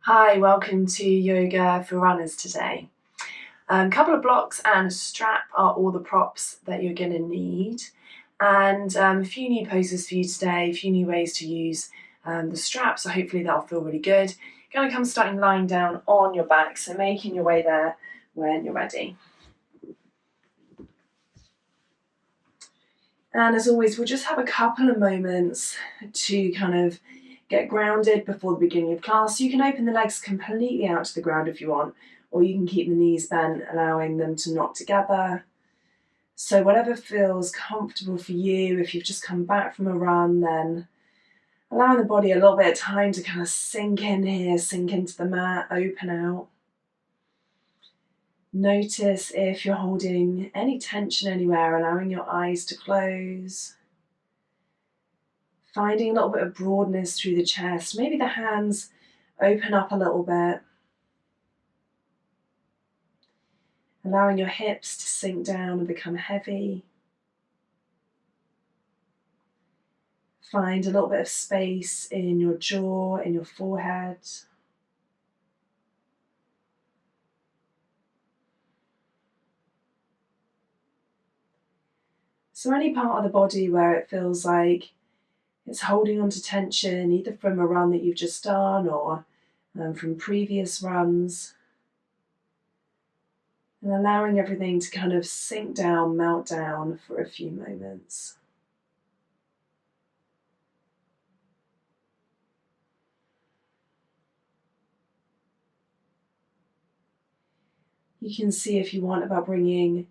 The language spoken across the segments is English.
Hi, welcome to Yoga for Runners today. A couple of blocks and a strap are all the props that you're going to need, and a few new poses for you today, a few new ways to use the strap, so hopefully that'll feel really good. You're going to come starting lying down on your back, so making your way there when you're ready. And as always, we'll just have a couple of moments to kind of get grounded before the beginning of class. You can open the legs completely out to the ground if you want, or you can keep the knees bent, allowing them to knock together. So whatever feels comfortable for you. If you've just come back from a run, then allowing the body a little bit of time to kind of sink in here, sink into the mat, open out. Notice if you're holding any tension anywhere, allowing your eyes to close. Finding a little bit of broadness through the chest. Maybe the hands open up a little bit. Allowing your hips to sink down and become heavy. Find a little bit of space in your jaw, in your forehead. So any part of the body where it feels like it's holding on to tension, either from a run that you've just done or from previous runs. And allowing everything to kind of sink down, melt down for a few moments. You can see if you want about bringing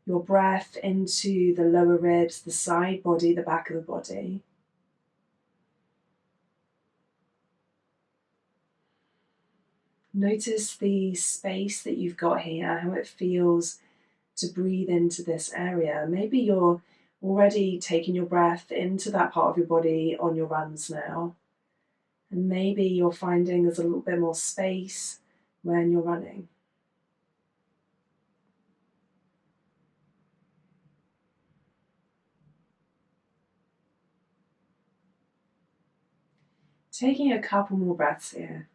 your breath into the lower ribs, the side body, the back of the body. Notice the space that you've got here, how it feels to breathe into this area. Maybe you're already taking your breath into that part of your body on your runs now. And maybe you're finding there's a little bit more space when you're running. Taking a couple more breaths here.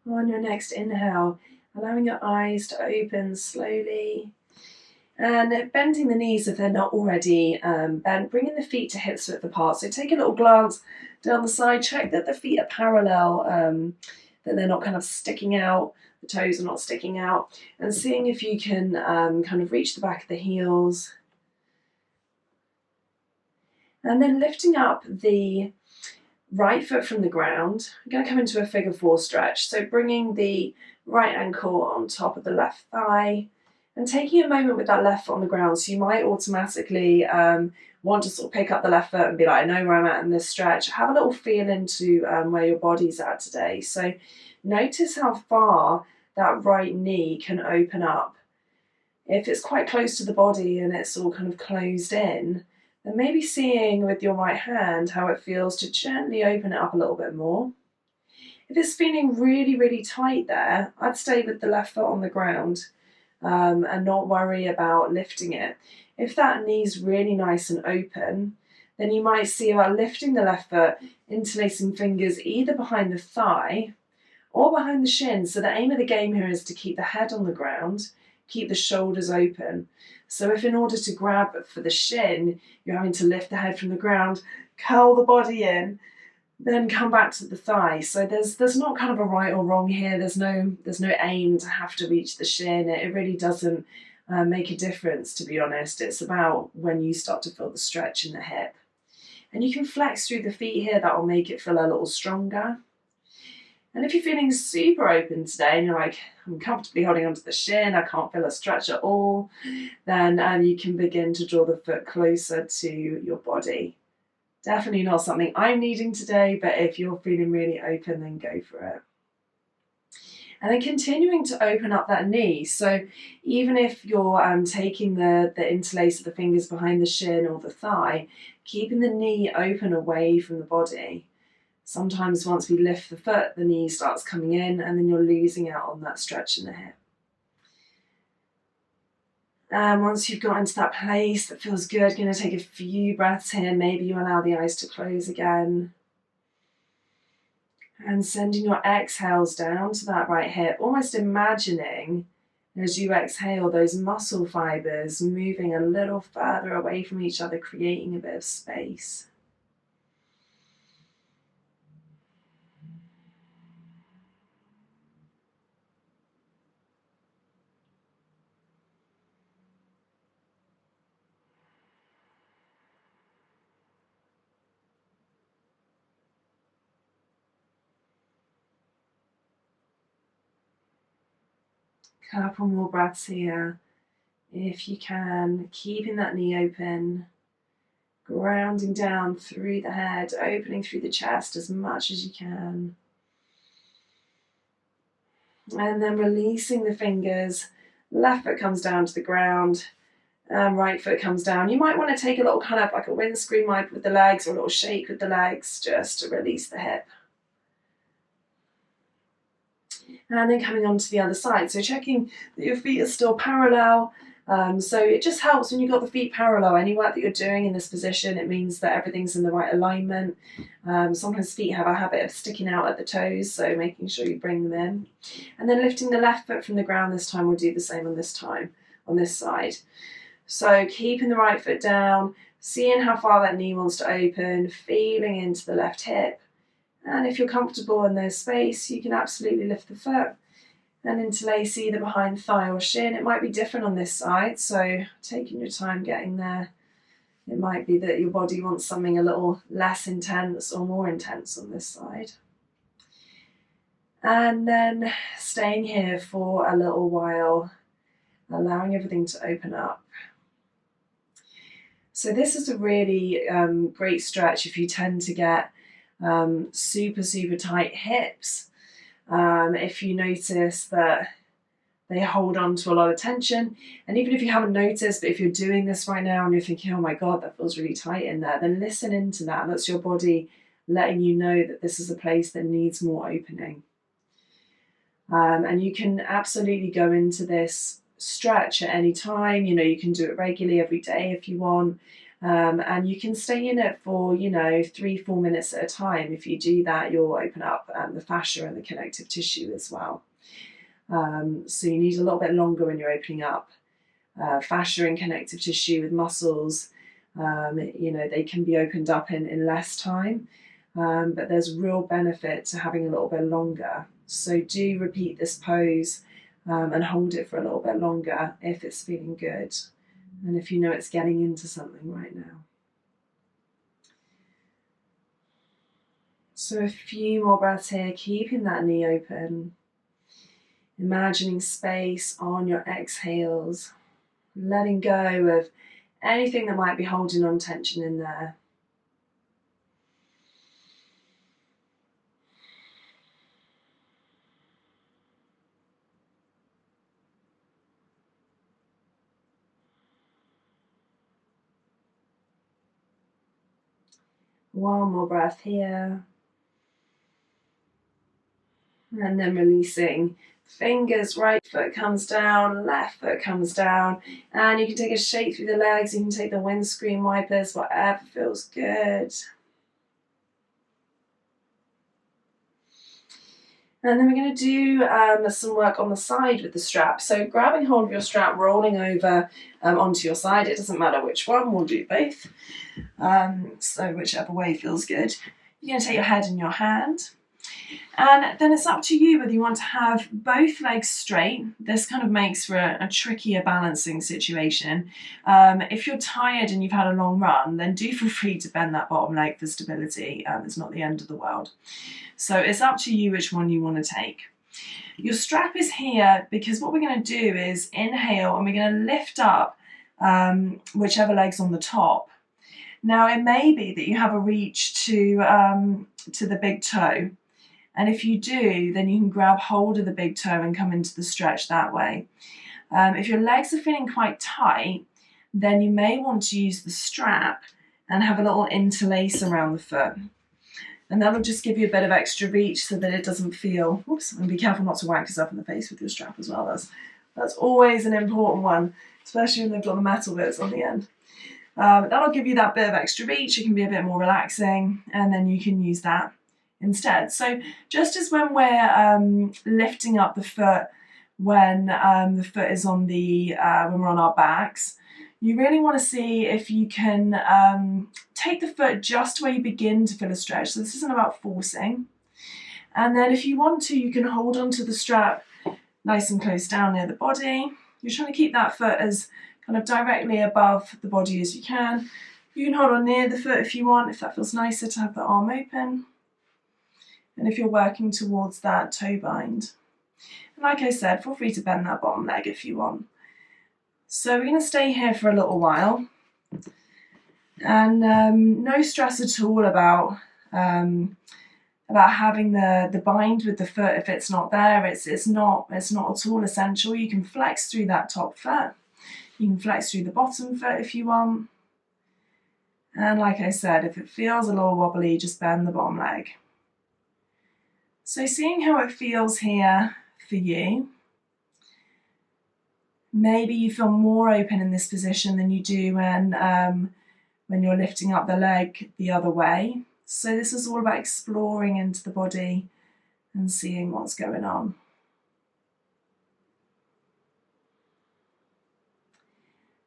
On your next inhale, allowing your eyes to open slowly and bending the knees if they're not already bent, bringing the feet to hips width apart. So take a little glance down the side, check that the feet are parallel, that they're not kind of sticking out, the toes are not sticking out, and seeing if you can kind of reach the back of the heels. And then lifting up the right foot from the ground. I'm going to come into a figure four stretch. So bringing the right ankle on top of the left thigh and taking a moment with that left foot on the ground. So you might automatically want to sort of pick up the left foot and be like, I know where I'm at in this stretch. Have a little feel into where your body's at today. So notice how far that right knee can open up. If it's quite close to the body and it's all kind of closed in, and maybe seeing with your right hand how it feels to gently open it up a little bit more. If it's feeling really, really tight there, I'd stay with the left foot on the ground and not worry about lifting it. If that knee's really nice and open, then you might see about lifting the left foot, interlacing fingers either behind the thigh or behind the shin. So the aim of the game here is to keep the head on the ground, keep the shoulders open. So if in order to grab for the shin, you're having to lift the head from the ground, curl the body in, then come back to the thigh. So there's not kind of a right or wrong here. There's no aim to have to reach the shin. It really doesn't make a difference, to be honest. It's about when you start to feel the stretch in the hip. And you can flex through the feet here. That will make it feel a little stronger. And if you're feeling super open today and you're like, I'm comfortably holding onto the shin, I can't feel a stretch at all, then you can begin to draw the foot closer to your body. Definitely not something I'm needing today, but if you're feeling really open, then go for it. And then continuing to open up that knee. So even if you're taking the interlace of the fingers behind the shin or the thigh, keeping the knee open away from the body. Sometimes once we lift the foot, the knee starts coming in and then you're losing out on that stretch in the hip. And once you've got into that place that feels good, going to take a few breaths here. Maybe you allow the eyes to close again. And sending your exhales down to that right hip, almost imagining as you exhale those muscle fibers moving a little further away from each other, creating a bit of space. Couple more breaths here, if you can, keeping that knee open, grounding down through the head, opening through the chest as much as you can. And then releasing the fingers, left foot comes down to the ground, right foot comes down. You might want to take a little kind of like a windscreen wipe with the legs or a little shake with the legs just to release the hip. And then coming on to the other side. So checking that your feet are still parallel. So it just helps when you've got the feet parallel. Any work that you're doing in this position, it means that everything's in the right alignment. Sometimes feet have a habit of sticking out at the toes, so making sure you bring them in. And then lifting the left foot from the ground this time, we'll do the same on this side. So keeping the right foot down, seeing how far that knee wants to open, feeling into the left hip. And if you're comfortable in there's space, you can absolutely lift the foot and interlace either behind thigh or shin. It might be different on this side, so taking your time getting there. It might be that your body wants something a little less intense or more intense on this side. And then staying here for a little while, allowing everything to open up. So this is a really great stretch if you tend to get super tight hips. If you notice that they hold on to a lot of tension, and even if you haven't noticed, but if you're doing this right now and you're thinking, oh my God, that feels really tight in there, then listen into that. That's your body letting you know that this is a place that needs more opening. And you can absolutely go into this stretch at any time. You can do it regularly every day if you want. And you can stay in it for, 3-4 minutes at a time. If you do that, you'll open up the fascia and the connective tissue as well. So you need a little bit longer when you're opening up. Fascia and connective tissue with muscles, they can be opened up in less time, but there's real benefit to having a little bit longer. So do repeat this pose and hold it for a little bit longer if it's feeling good. And if you know it's getting into something right now. So a few more breaths here, keeping that knee open. Imagining space on your exhales. Letting go of anything that might be holding on tension in there. One more breath here. And then releasing. Fingers, right foot comes down, left foot comes down. And you can take a shake through the legs. You can take the windscreen wipers, whatever feels good. And then we're going to do some work on the side with the strap. So grabbing hold of your strap, rolling over onto your side. It doesn't matter which one, we'll do both. So whichever way feels good. You're going to take your head in your hand. And then it's up to you whether you want to have both legs straight. This kind of makes for a trickier balancing situation. If you're tired and you've had a long run, then do feel free to bend that bottom leg for stability. It's not the end of the world. So it's up to you which one you want to take. Your strap is here because what we're going to do is inhale and we're going to lift up whichever leg's on the top. Now it may be that you have a reach to the big toe. And if you do, then you can grab hold of the big toe and come into the stretch that way. If your legs are feeling quite tight, then you may want to use the strap and have a little interlace around the foot. And that'll just give you a bit of extra reach so that it doesn't feel, oops, and be careful not to whack yourself in the face with your strap as well. That's always an important one, especially when they've got the metal bits on the end. That'll give you that bit of extra reach. It can be a bit more relaxing, and then you can use that instead. So just as when we're lifting up the foot, when the foot is on the, when we're on our backs, you really want to see if you can take the foot just where you begin to feel a stretch. So this isn't about forcing. And then if you want to, you can hold onto the strap nice and close down near the body. You're trying to keep that foot as kind of directly above the body as you can. You can hold on near the foot if you want, if that feels nicer to have the arm open. And if you're working towards that toe bind. And like I said, feel free to bend that bottom leg if you want. So we're going to stay here for a little while. And no stress at all about having the bind with the foot if it's not there. It's not at all essential. You can flex through that top foot. You can flex through the bottom foot if you want. And like I said, if it feels a little wobbly, just bend the bottom leg. So seeing how it feels here for you. Maybe you feel more open in this position than you do when you're lifting up the leg the other way. So this is all about exploring into the body and seeing what's going on.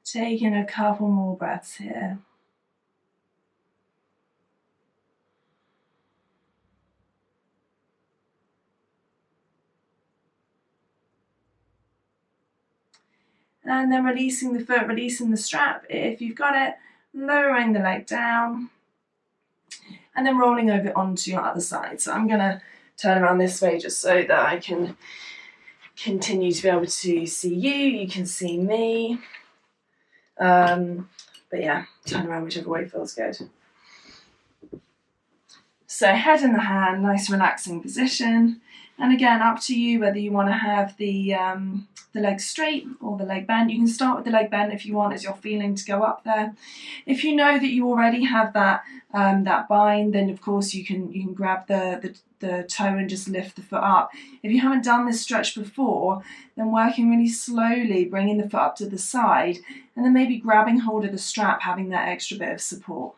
Taking a couple more breaths here. And then releasing the foot, releasing the strap if you've got it, lowering the leg down, and then rolling over onto your other side. So I'm going to turn around this way just so that I can continue to be able to see you. You can see me. But yeah, turn around whichever way feels good. So head in the hand, nice relaxing position. And again, up to you whether you want to have the leg straight or the leg bent. You can start with the leg bent if you want as you're feeling to go up there. If you know that you already have that bind, then of course you can grab the toe and just lift the foot up. If you haven't done this stretch before, then working really slowly, bringing the foot up to the side, and then maybe grabbing hold of the strap, having that extra bit of support.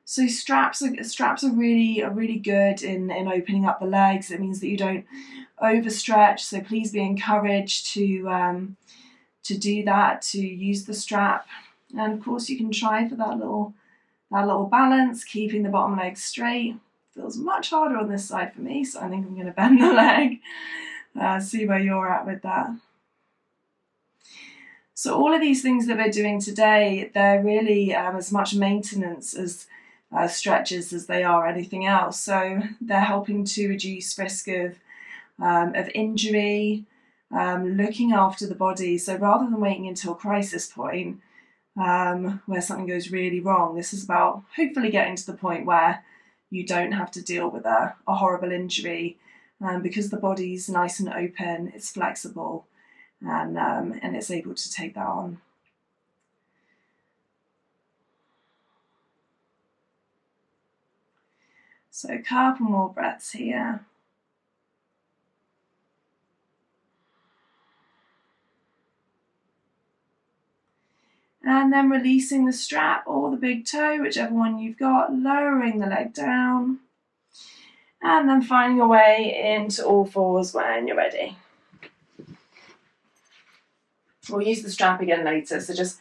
So straps are really good in opening up the legs. It means that you don't overstretch. So please be encouraged to do that, to use the strap. And of course you can try for that little balance, keeping the bottom leg straight. Feels much harder on this side for me, so I think I'm going to bend the leg. See where you're at with that. So all of these things that we're doing today, they're really as much maintenance as stretches as they are anything else. So they're helping to reduce risk of injury, looking after the body. So rather than waiting until a crisis point where something goes really wrong, this is about hopefully getting to the point where you don't have to deal with a horrible injury because the body's nice and open, it's flexible, and it's able to take that on. So a couple more breaths here. And then releasing the strap or the big toe, whichever one you've got, lowering the leg down. And then finding your way into all fours when you're ready. We'll use the strap again later, so just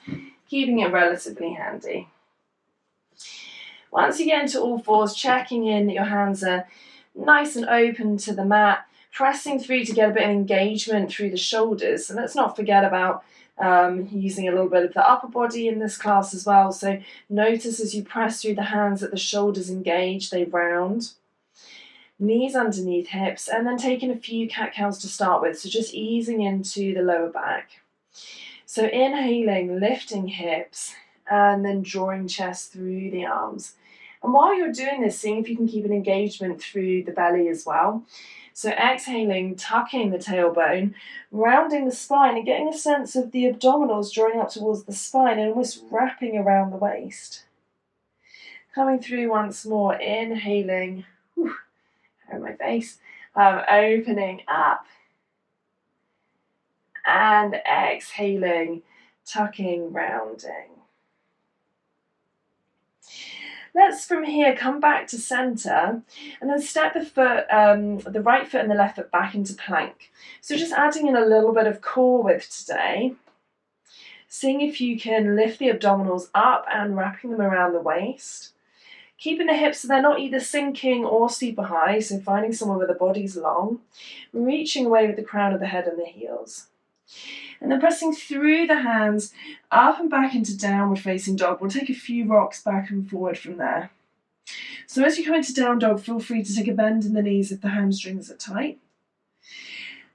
keeping it relatively handy. Once you get into all fours, checking in that your hands are nice and open to the mat, pressing through to get a bit of engagement through the shoulders. And let's not forget about using a little bit of the upper body in this class as well. So notice as you press through the hands that the shoulders engage, they round. Knees underneath hips, and then taking a few cat-cows to start with. So just easing into the lower back. So inhaling, lifting hips, and then drawing chest through the arms. And while you're doing this, seeing if you can keep an engagement through the belly as well. So exhaling, tucking the tailbone, rounding the spine and getting a sense of the abdominals drawing up towards the spine and almost wrapping around the waist. Coming through once more, inhaling, whew, hair in my face, opening up, and exhaling, tucking, rounding. Let's from here come back to center and then step the foot, the right foot and the left foot back into plank. So just adding in a little bit of core width today. Seeing if you can lift the abdominals up and wrapping them around the waist. Keeping the hips so they're not either sinking or super high, so finding somewhere where the body's long. Reaching away with the crown of the head and the heels. And then pressing through the hands, up and back into downward facing dog. We'll take a few rocks back and forward from there. So as you come into down dog, feel free to take a bend in the knees if the hamstrings are tight.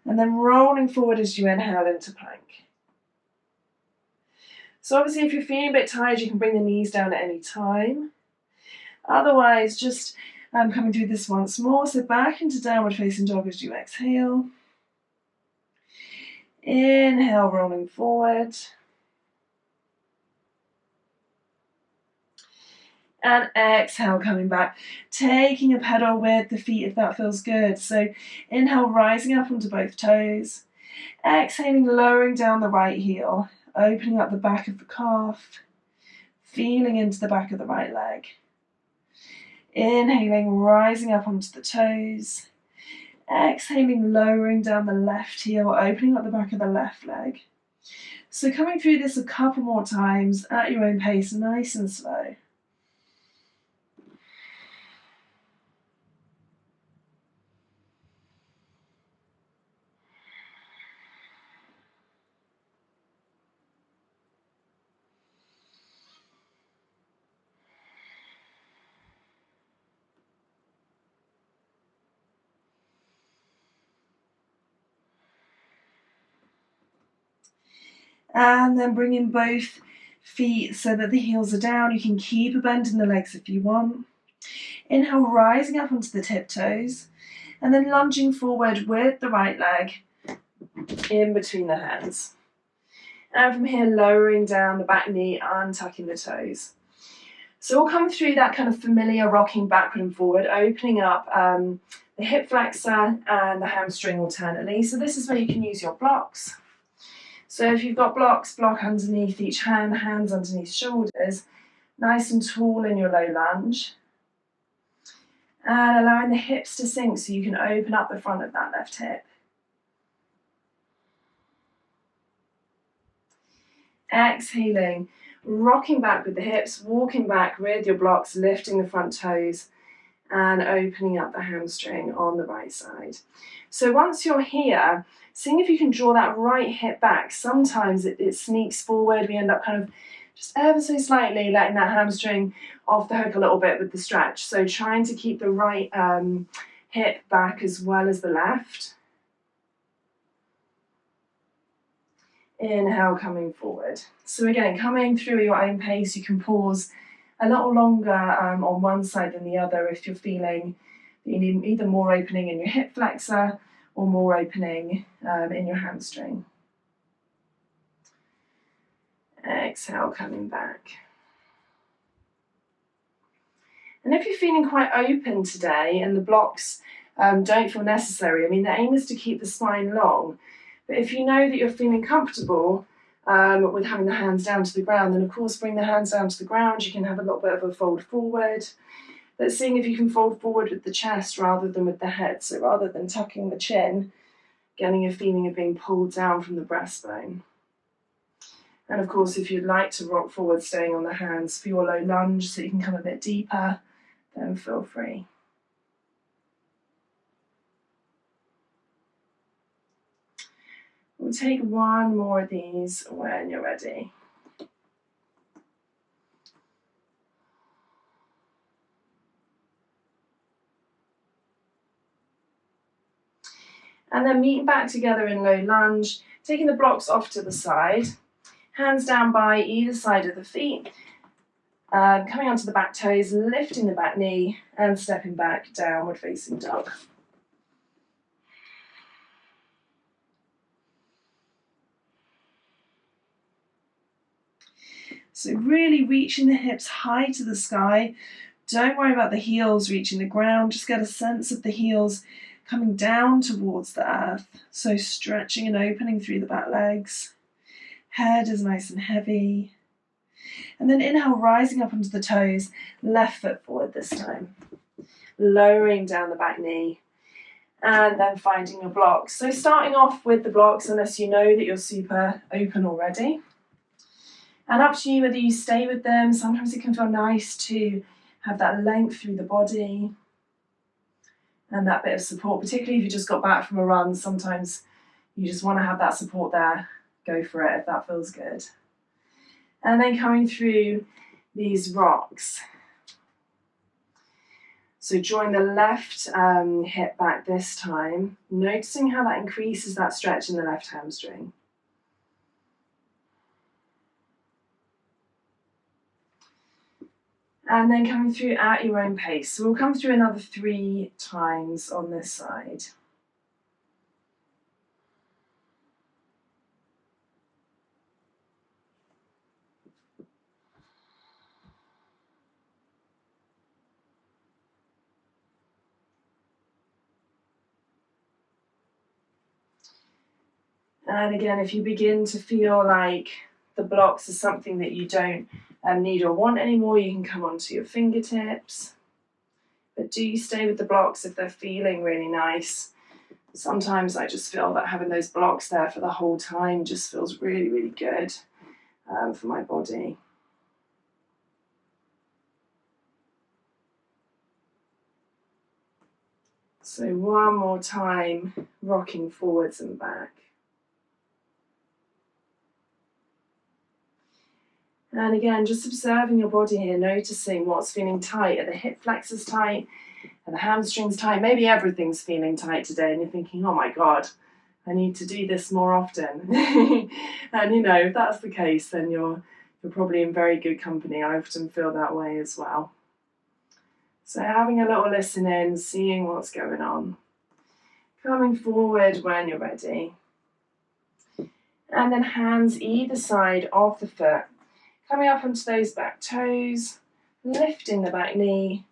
And then rolling forward as you inhale into plank. So obviously if you're feeling a bit tired, you can bring the knees down at any time. Otherwise, just coming through this once more. So back into downward facing dog as you exhale. Inhale, rolling forward. And exhale, coming back. Taking a pedal with the feet if that feels good. So inhale, rising up onto both toes. Exhaling, lowering down the right heel. Opening up the back of the calf. Feeling into the back of the right leg. Inhaling, rising up onto the toes. Exhaling, lowering down the left heel, opening up the back of the left leg. So coming through this a couple more times at your own pace, nice and slow. And then bringing both feet so that the heels are down. You can keep a bend in the legs if you want. Inhale, rising up onto the tiptoes. And then lunging forward with the right leg in between the hands. And from here, lowering down the back knee and tucking the toes. So we'll come through that kind of familiar rocking backward and forward, opening up the hip flexor and the hamstring alternately. So this is where you can use your blocks. So if you've got blocks, block underneath each hand, hands underneath shoulders, nice and tall in your low lunge. And allowing the hips to sink so you can open up the front of that left hip. Exhaling, rocking back with the hips, walking back with your blocks, lifting the front toes and opening up the hamstring on the right side. So once you're here, seeing if you can draw that right hip back. Sometimes it sneaks forward. We end up kind of just ever so slightly letting that hamstring off the hook a little bit with the stretch. So trying to keep the right hip back as well as the left. Inhale, coming forward. So again, coming through at your own pace, you can pause a little longer on one side than the other if you're feeling that you need either more opening in your hip flexor or more opening in your hamstring. Exhale, coming back. And if you're feeling quite open today and the blocks don't feel necessary, I mean, the aim is to keep the spine long. But if you know that you're feeling comfortable with having the hands down to the ground, then of course bring the hands down to the ground. You can have a little bit of a fold forward. But seeing if you can fold forward with the chest rather than with the head. So rather than tucking the chin, getting a feeling of being pulled down from the breastbone. And of course, if you'd like to rock forward, staying on the hands for your low lunge so you can come a bit deeper, then feel free. We'll take one more of these when you're ready. And then meeting back together in low lunge, taking the blocks off to the side, hands down by either side of the feet, coming onto the back toes, lifting the back knee and stepping back, downward facing dog. So really reaching the hips high to the sky, Don't worry about the heels reaching the ground, just get a sense of the heels coming down towards the earth. So stretching and opening through the back legs. Head is nice and heavy. And then inhale, rising up onto the toes, left foot forward this time. Lowering down the back knee. And then finding your blocks. So starting off with the blocks, unless you know that you're super open already. And up to you whether you stay with them. Sometimes it can feel nice to have that length through the body and that bit of support, particularly if you just got back from a run. Sometimes you just want to have that support there. Go for it if that feels good. And then coming through these rocks. So drawing the left hip back this time, noticing how that increases that stretch in the left hamstring. And then coming through at your own pace. So we'll come through another 3 times on this side. And again, if you begin to feel like the blocks are something that you don't need or want anymore, you can come onto your fingertips. But do stay with the blocks if they're feeling really nice. Sometimes I just feel that having those blocks there for the whole time just feels really, really good for my body. So one more time, rocking forwards and back. And again, just observing your body here, noticing what's feeling tight. Are the hip flexors tight? Are the hamstrings tight? Maybe everything's feeling tight today and you're thinking, oh my God, I need to do this more often. And you know, if that's the case, then you're probably in very good company. I often feel that way as well. So having a little listen in, seeing what's going on. Coming forward when you're ready. And then hands either side of the foot. Coming up onto those back toes, lifting the back knee,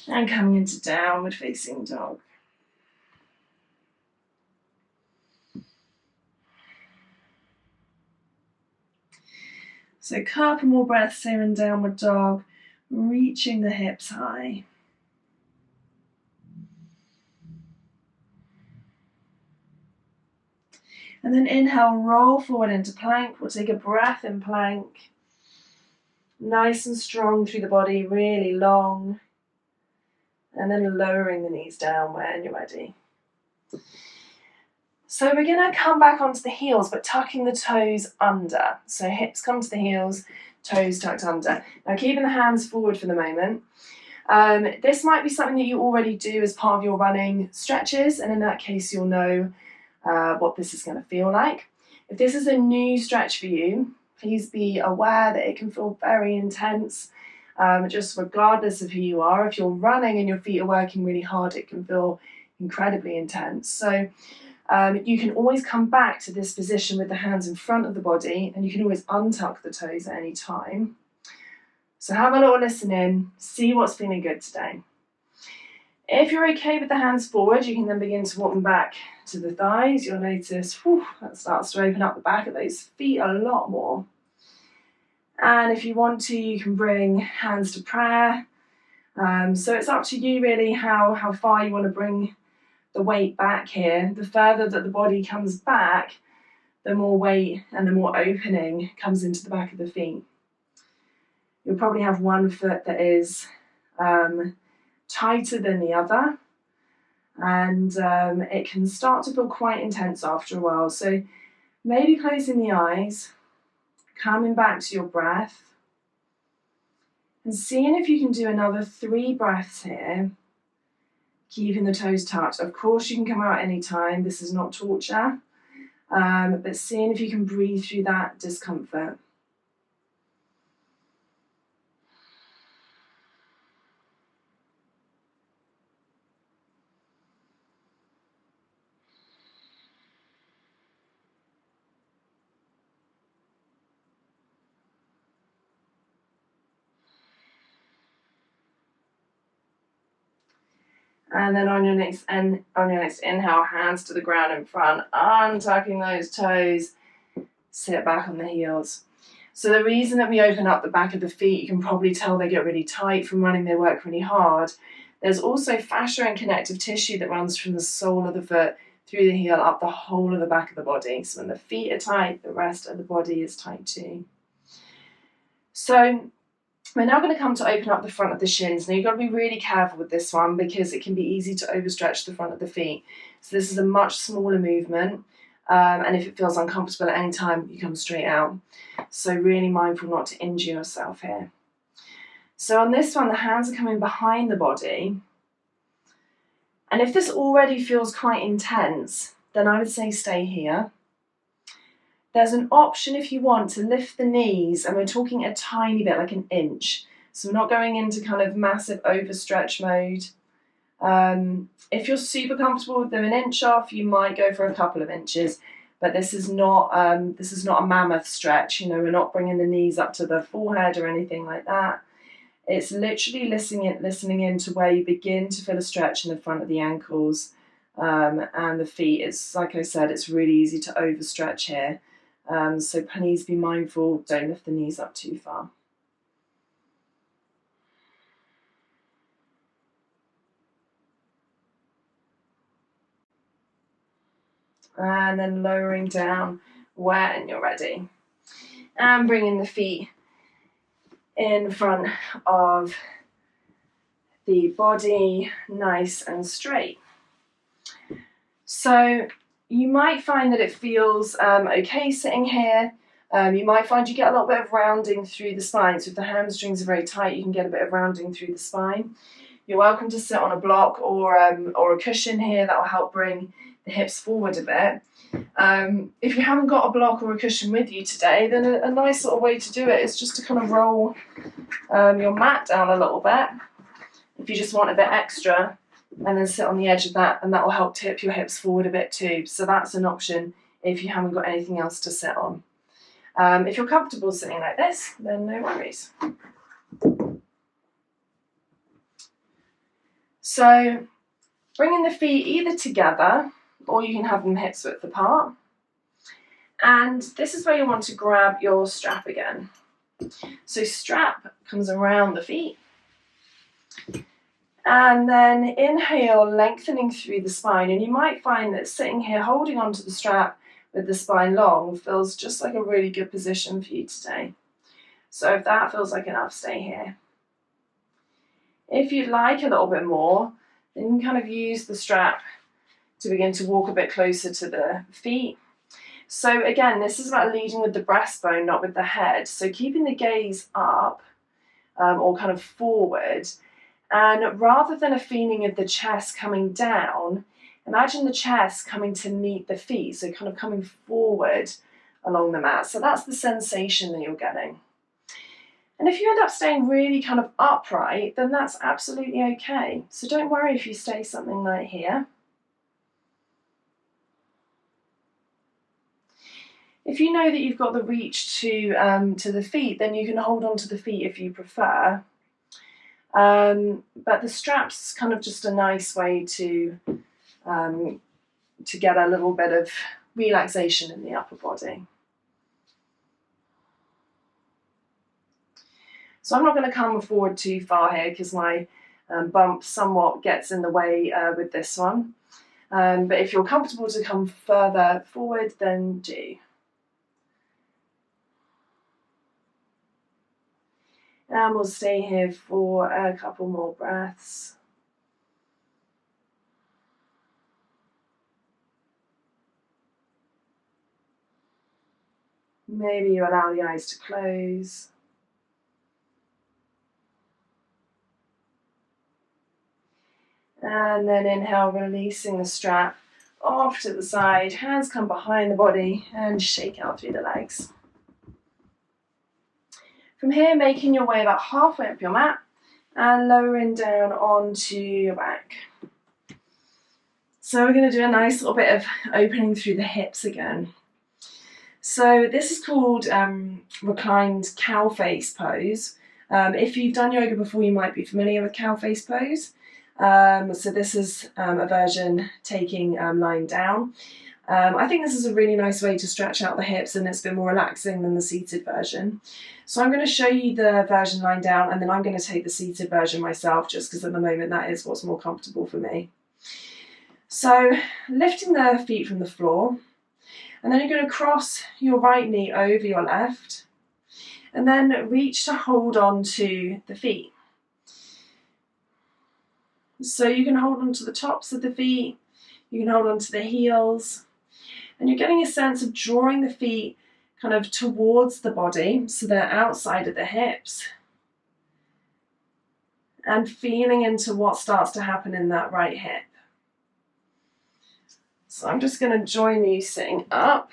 and coming into downward facing dog. So a couple more breaths here in downward dog, reaching the hips high. And then inhale, roll forward into plank. We'll take a breath in plank. Nice and strong through the body, really long. And then lowering the knees down when you're ready. So we're going to come back onto the heels, but tucking the toes under. So hips come to the heels, toes tucked under. Now keeping the hands forward for the moment. This might be something that you already do as part of your running stretches, and in that case you'll know what this is going to feel like. If this is a new stretch for you, please be aware that it can feel very intense, just regardless of who you are. If you're running and your feet are working really hard, it can feel incredibly intense. So you can always come back to this position with the hands in front of the body, and you can always untuck the toes at any time. So have a little listen in, see what's feeling good today. If you're okay with the hands forward, you can then begin to walk them back to the thighs. You'll notice that starts to open up the back of those feet a lot more. And if you want to, you can bring hands to prayer. So it's up to you really how far you want to bring the weight back here. The further that the body comes back, the more weight and the more opening comes into the back of the feet. You'll probably have one foot that is tighter than the other, and it can start to feel quite intense after a while. So maybe closing the eyes, coming back to your breath, and seeing if you can do another 3 breaths here, keeping the toes tucked. Of course you can come out anytime, this is not torture, but seeing if you can breathe through that discomfort. And then on your next inhale, hands to the ground in front, untucking those toes, sit back on the heels. So the reason that we open up the back of the feet, you can probably tell they get really tight from running, they work really hard. There's also fascia and connective tissue that runs from the sole of the foot through the heel up the whole of the back of the body. So when the feet are tight, the rest of the body is tight too. So we're now going to come to open up the front of the shins. Now you've got to be really careful with this one because it can be easy to overstretch the front of the feet. So this is a much smaller movement, and if it feels uncomfortable at any time, you come straight out. So really mindful not to injure yourself here. So on this one, the hands are coming behind the body. And if this already feels quite intense, then I would say stay here. There's an option if you want to lift the knees, and we're talking a tiny bit, like an inch. So we're not going into kind of massive overstretch mode. If you're super comfortable with them an inch off, you might go for a couple of inches, but this is not a mammoth stretch. You know, we're not bringing the knees up to the forehead or anything like that. It's literally listening in to where you begin to feel a stretch in the front of the ankles and the feet. It's like I said, it's really easy to overstretch here. So please be mindful, don't lift the knees up too far. And then lowering down when you're ready. And bringing the feet in front of the body, nice and straight. So you might find that it feels okay sitting here. You might find you get a little bit of rounding through the spine. So if the hamstrings are very tight, you can get a bit of rounding through the spine. You're welcome to sit on a block or a cushion here. That will help bring the hips forward a bit. If you haven't got a block or a cushion with you today, then a nice little way to do it is just to kind of roll your mat down a little bit, if you just want a bit extra, and then sit on the edge of that, and that will help tip your hips forward a bit too. So that's an option if you haven't got anything else to sit on. If you're comfortable sitting like this, then no worries. So bringing the feet either together, or you can have them hips width apart. And this is where you want to grab your strap again. So strap comes around the feet. And then inhale, lengthening through the spine. And you might find that sitting here holding onto the strap with the spine long feels just like a really good position for you today. So if that feels like enough, stay here. If you'd like a little bit more, then you can kind of use the strap to begin to walk a bit closer to the feet. So again, this is about leading with the breastbone, not with the head. So keeping the gaze up or kind of forward. And rather than a feeling of the chest coming down, imagine the chest coming to meet the feet. So kind of coming forward along the mat. So that's the sensation that you're getting. And if you end up staying really kind of upright, then that's absolutely okay. So don't worry if you stay something like here. If you know that you've got the reach to the feet, then you can hold on to the feet if you prefer. But the strap's kind of just a nice way to get a little bit of relaxation in the upper body. So I'm not going to come forward too far here because my bump somewhat gets in the way with this one. But if you're comfortable to come further forward, then do. And we'll stay here for a couple more breaths. Maybe you allow the eyes to close. And then inhale, releasing the strap off to the side. Hands come behind the body and shake out through the legs. From here, making your way about halfway up your mat and lowering down onto your back. So we're going to do a nice little bit of opening through the hips again. So this is called reclined cow face pose. If you've done yoga before, you might be familiar with cow face pose. So this is a version taking lying down. I think this is a really nice way to stretch out the hips, and it's been more relaxing than the seated version. So I'm going to show you the version lying down, and then I'm going to take the seated version myself, just because at the moment that is what's more comfortable for me. So lifting the feet from the floor, and then you're going to cross your right knee over your left, and then reach to hold on to the feet. So you can hold on to the tops of the feet, you can hold on to the heels, and you're getting a sense of drawing the feet kind of towards the body, so they're outside of the hips, and feeling into what starts to happen in that right hip. So I'm just going to join you sitting up.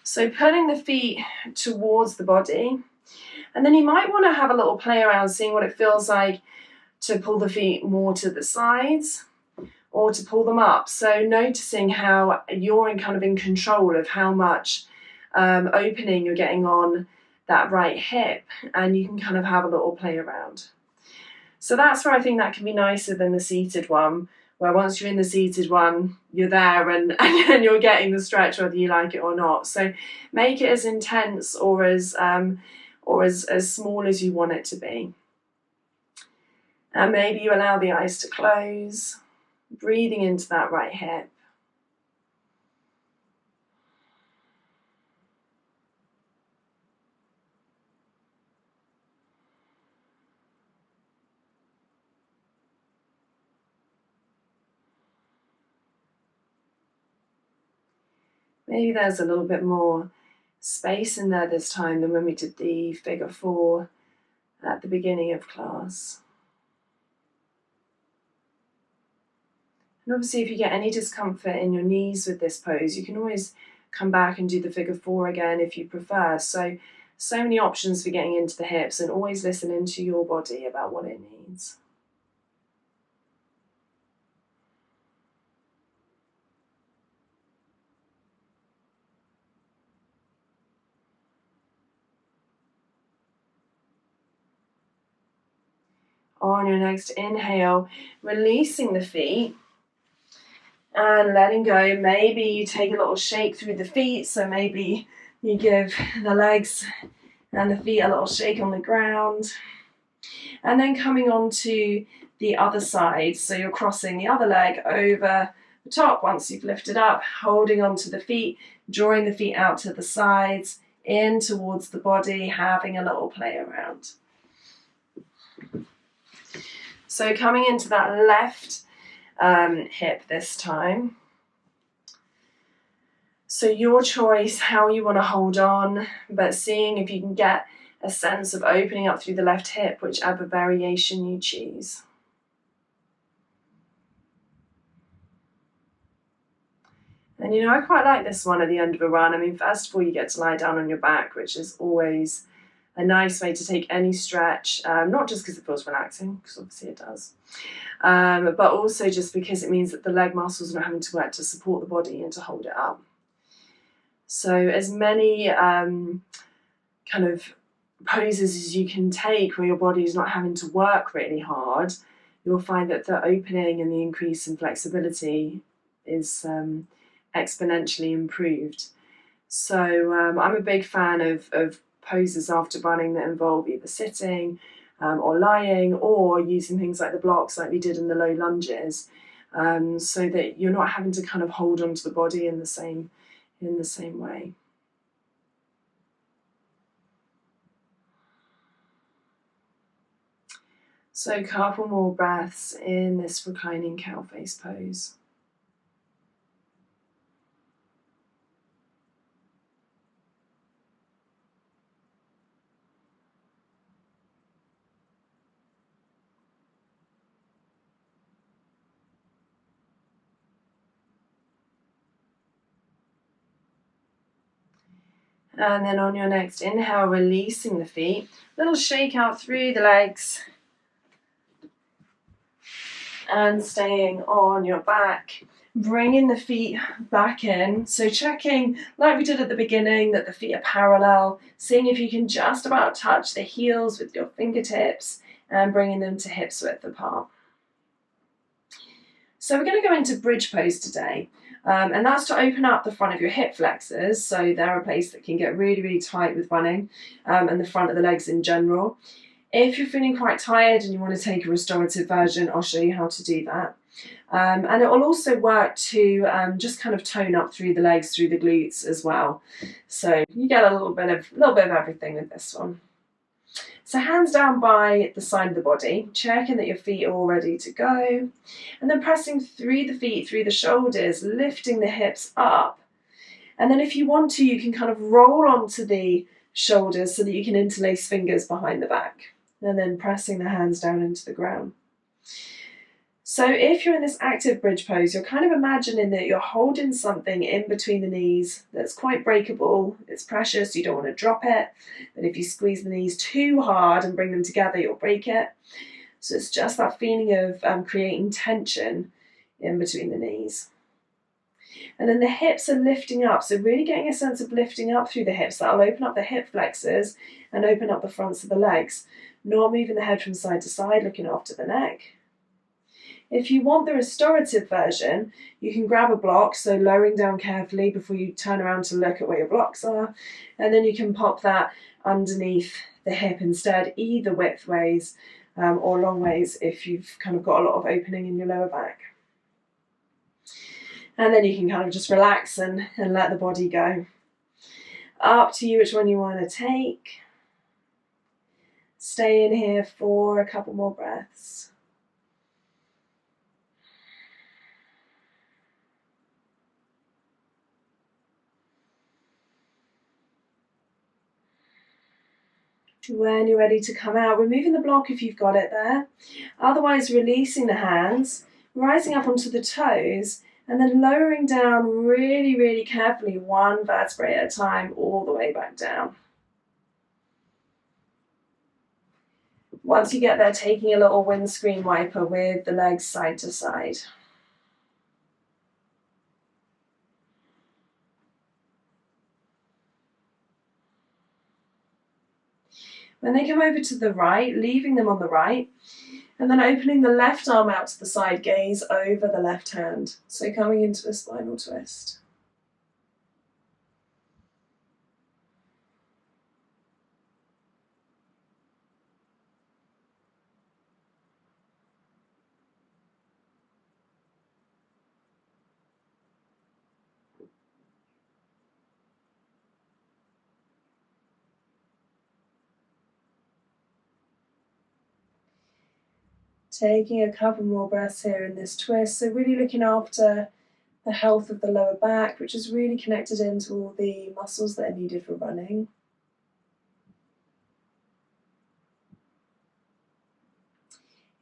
So pulling the feet towards the body, and then you might want to have a little play around seeing what it feels like to pull the feet more to the sides or to pull them up. So noticing how you're in control of how much opening you're getting on that right hip, and you can kind of have a little play around. So that's where I think that can be nicer than the seated one, where once you're in the seated one, you're there and you're getting the stretch whether you like it or not. So make it as intense or as small as you want it to be. And maybe you allow the eyes to close, breathing into that right hip. Maybe there's a little bit more space in there this time than when we did the figure 4 at the beginning of class. And obviously if you get any discomfort in your knees with this pose, you can always come back and do the figure 4 again if you prefer. So many options for getting into the hips, and always listen into your body about what it needs. On your next inhale, releasing the feet and letting go. Maybe you take a little shake through the feet, so maybe you give the legs and the feet a little shake on the ground. And then coming on to the other side, so you're crossing the other leg over the top once you've lifted up, holding onto the feet, drawing the feet out to the sides, in towards the body, having a little play around. So coming into that left hip this time. So your choice how you want to hold on, but seeing if you can get a sense of opening up through the left hip, whichever variation you choose. And I quite like this one at the end of a run. I mean, first of all, you get to lie down on your back, which is always a nice way to take any stretch, not just because it feels relaxing, because obviously it does, but also just because it means that the leg muscles are not having to work to support the body and to hold it up. So as many kind of poses as you can take where your body is not having to work really hard, you'll find that the opening and the increase in flexibility is exponentially improved. So I'm a big fan of poses after running that involve either sitting or lying, or using things like the blocks like we did in the low lunges, so that you're not having to kind of hold onto the body in the same way. So a couple more breaths in this reclining cow face pose. And then on your next inhale, releasing the feet, little shake out through the legs and staying on your back. Bringing the feet back in, so checking, like we did at the beginning, that the feet are parallel, seeing if you can just about touch the heels with your fingertips, and bringing them to hips width apart. So we're going to go into bridge pose today, and that's to open up the front of your hip flexors, so they're a place that can get really, really tight with running, and the front of the legs in general. If you're feeling quite tired and you want to take a restorative version, I'll show you how to do that. And it will also work to just kind of tone up through the legs, through the glutes as well. So you get a little bit of everything with this one. So hands down by the side of the body, checking that your feet are all ready to go, and then pressing through the feet, through the shoulders, lifting the hips up. And then if you want to, you can kind of roll onto the shoulders so that you can interlace fingers behind the back, and then pressing the hands down into the ground. So if you're in this active bridge pose, you're kind of imagining that you're holding something in between the knees that's quite breakable, it's precious, you don't want to drop it, but if you squeeze the knees too hard and bring them together, you'll break it. So it's just that feeling of creating tension in between the knees. And then the hips are lifting up, so really getting a sense of lifting up through the hips. That'll open up the hip flexors and open up the fronts of the legs. Not moving the head from side to side, looking after the neck. If you want the restorative version, you can grab a block, so lowering down carefully before you turn around to look at where your blocks are, and then you can pop that underneath the hip instead, either width ways or long ways if you've kind of got a lot of opening in your lower back. And then you can kind of just relax and let the body go. Up to you which one you want to take. Stay in here for a couple more breaths. When you're ready to come out, removing the block if you've got it there. Otherwise, releasing the hands, rising up onto the toes, and then lowering down really, really carefully, one vertebrae at a time, all the way back down. Once you get there, taking a little windscreen wiper with the legs side to side. When they come over to the right, leaving them on the right, and then opening the left arm out to the side, gaze over the left hand. So coming into a spinal twist. Taking a couple more breaths here in this twist. So really looking after the health of the lower back, which is really connected into all the muscles that are needed for running.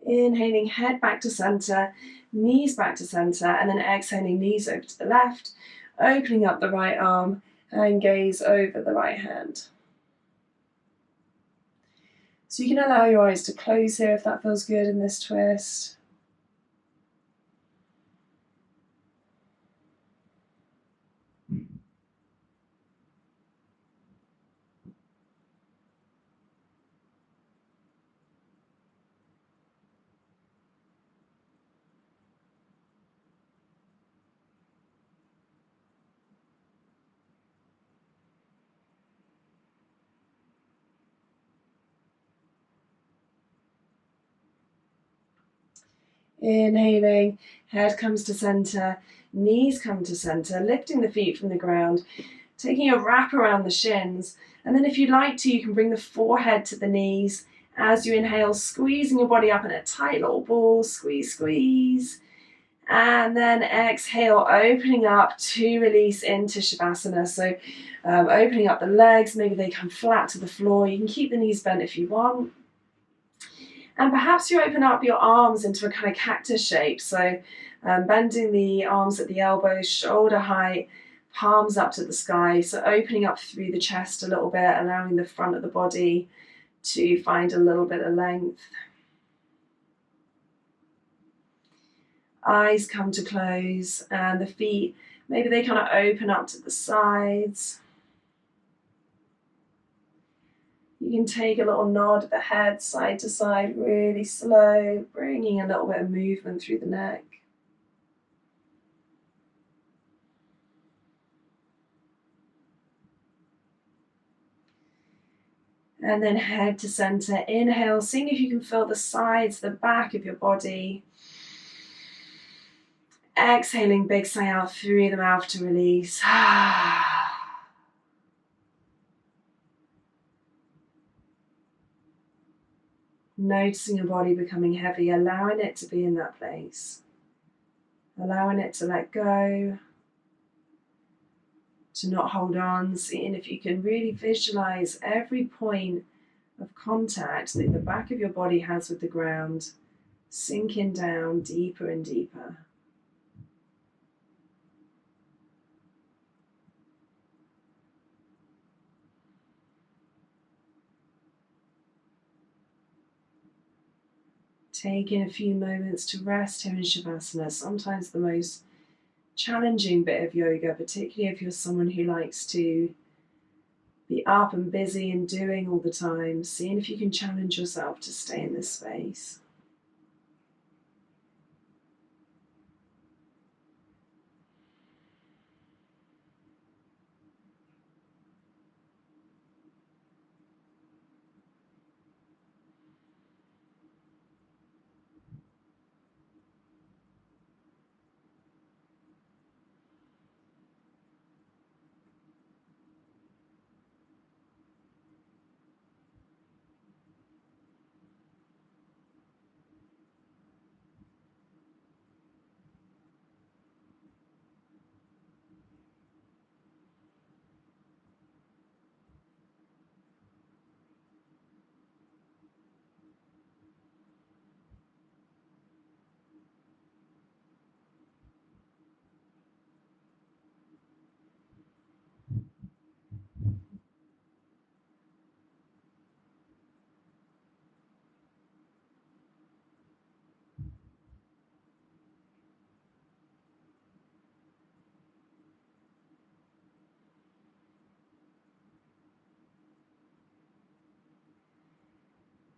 Inhaling, head back to center, knees back to center, and then exhaling, knees over to the left, opening up the right arm and gaze over the right hand. So you can allow your eyes to close here if that feels good in this twist. Inhaling, head comes to center, knees come to center, lifting the feet from the ground, taking a wrap around the shins, and then if you'd like to, you can bring the forehead to the knees as you inhale, squeezing your body up in a tight little ball, squeeze, squeeze, and then exhale, opening up to release into Shavasana. So opening up the legs, maybe they come flat to the floor. You can keep the knees bent if you want. And perhaps you open up your arms into a kind of cactus shape. So bending the arms at the elbows, shoulder height, palms up to the sky. So opening up through the chest a little bit, allowing the front of the body to find a little bit of length. Eyes come to close and the feet, maybe they kind of open up to the sides. You can take a little nod of the head side to side, really slow, bringing a little bit of movement through the neck. And then head to center. Inhale, seeing if you can feel the sides, the back of your body. Exhaling, big sigh out through the mouth to release. Noticing your body becoming heavy, allowing it to be in that place. Allowing it to let go, to not hold on, seeing if you can really visualize every point of contact that the back of your body has with the ground, sinking down deeper and deeper. Taking a few moments to rest here in Shavasana, sometimes the most challenging bit of yoga, particularly if you're someone who likes to be up and busy and doing all the time, seeing if you can challenge yourself to stay in this space.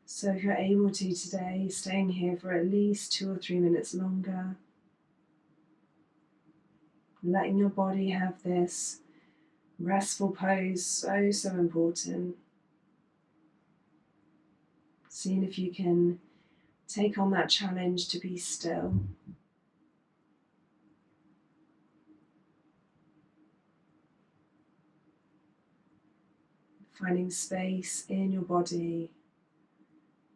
So if you're able to today, staying here for at least 2 or 3 minutes longer, letting your body have this restful pose, so important. Seeing if you can take on that challenge to be still. Finding space in your body.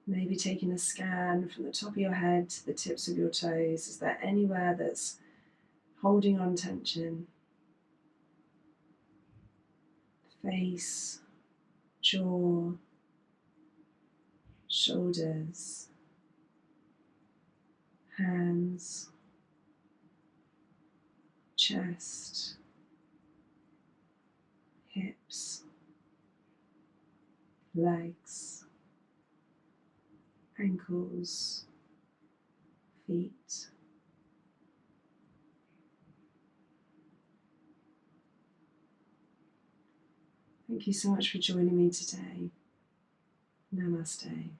Maybe taking a scan from the top of your head to the tips of your toes. Is there anywhere that's holding on tension? Face, jaw, shoulders, hands, chest, hips, legs, ankles, feet. Thank you so much for joining me today. Namaste.